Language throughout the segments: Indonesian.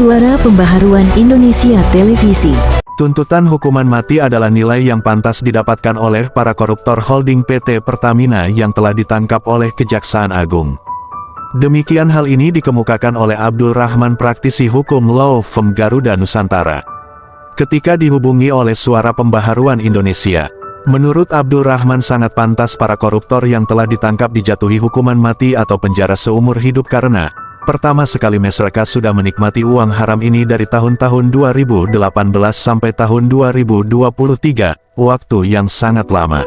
Suara Pembaharuan Indonesia Televisi. Tuntutan hukuman mati adalah nilai yang pantas didapatkan oleh para koruptor holding PT Pertamina yang telah ditangkap oleh Kejaksaan Agung. Demikian hal ini dikemukakan oleh Abdul Rahman, praktisi hukum law firm Garuda Nusantara, ketika dihubungi oleh Suara Pembaharuan Indonesia. Menurut Abdul Rahman, sangat pantas para koruptor yang telah ditangkap dijatuhi hukuman mati atau penjara seumur hidup karena pertama sekali masyarakat sudah menikmati uang haram ini dari tahun-tahun 2018 sampai tahun 2023, waktu yang sangat lama.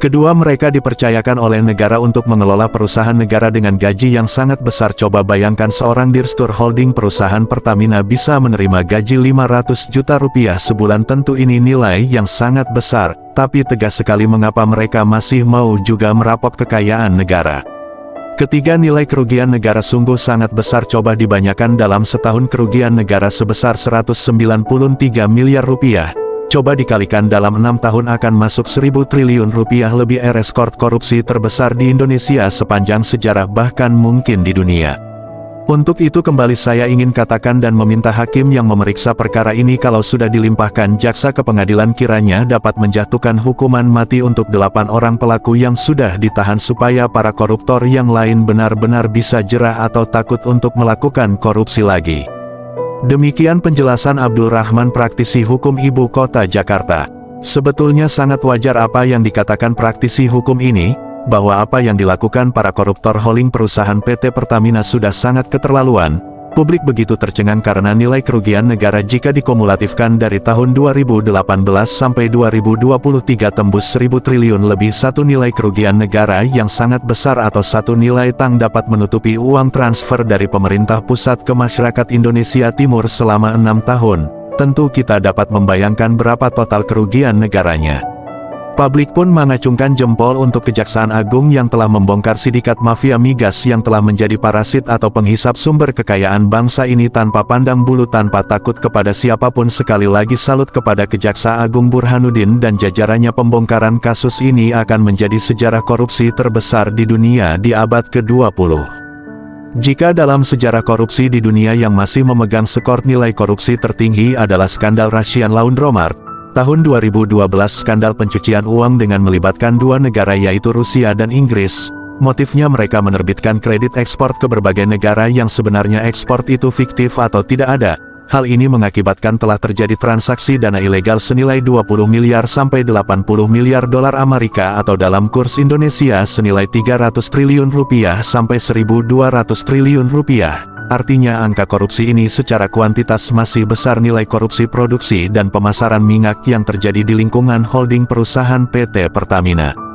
Kedua, mereka dipercayakan oleh negara untuk mengelola perusahaan negara dengan gaji yang sangat besar. Coba bayangkan seorang direktur holding perusahaan Pertamina bisa menerima gaji 500 juta rupiah sebulan. Tentu ini nilai yang sangat besar, tapi tegas sekali mengapa mereka masih mau juga merampok kekayaan negara. Ketiga, nilai kerugian negara sungguh sangat besar. Coba dibanyakan dalam setahun kerugian negara sebesar 193 miliar rupiah. Coba dikalikan dalam 6 tahun akan masuk 1.000 triliun rupiah lebih. Rekor korupsi terbesar di Indonesia sepanjang sejarah, bahkan mungkin di dunia. Untuk itu kembali saya ingin katakan dan meminta hakim yang memeriksa perkara ini kalau sudah dilimpahkan jaksa ke pengadilan kiranya dapat menjatuhkan hukuman mati untuk 8 orang pelaku yang sudah ditahan supaya para koruptor yang lain benar-benar bisa jera atau takut untuk melakukan korupsi lagi. Demikian penjelasan Abdul Rahman, praktisi hukum Ibu Kota Jakarta. Sebetulnya sangat wajar apa yang dikatakan praktisi hukum ini, bahwa apa yang dilakukan para koruptor holding perusahaan PT Pertamina sudah sangat keterlaluan. Publik begitu tercengang karena nilai kerugian negara jika dikumulatifkan dari tahun 2018 sampai 2023 tembus 1.000 triliun lebih. Satu nilai kerugian negara yang sangat besar atau satu nilai tang dapat menutupi uang transfer dari pemerintah pusat ke masyarakat Indonesia Timur selama 6 tahun. Tentu kita dapat membayangkan berapa total kerugian negaranya. Publik pun mengacungkan jempol untuk Kejaksaan Agung yang telah membongkar sindikat mafia migas yang telah menjadi parasit atau penghisap sumber kekayaan bangsa ini tanpa pandang bulu, tanpa takut kepada siapapun. Sekali lagi salut kepada Kejaksaan Agung Burhanuddin dan jajarannya. Pembongkaran kasus ini akan menjadi sejarah korupsi terbesar di dunia di abad ke-20. Jika dalam sejarah korupsi di dunia yang masih memegang skor nilai korupsi tertinggi adalah skandal Russian Laundromat tahun 2012, skandal pencucian uang dengan melibatkan dua negara yaitu Rusia dan Inggris. Motifnya mereka menerbitkan kredit ekspor ke berbagai negara yang sebenarnya ekspor itu fiktif atau tidak ada. Hal ini mengakibatkan telah terjadi transaksi dana ilegal senilai 20 miliar sampai 80 miliar dolar Amerika atau dalam kurs Indonesia senilai 300 triliun rupiah sampai 1.200 triliun rupiah. Artinya angka korupsi ini secara kuantitas masih besar. Nilai korupsi produksi dan pemasaran minyak yang terjadi di lingkungan holding perusahaan PT Pertamina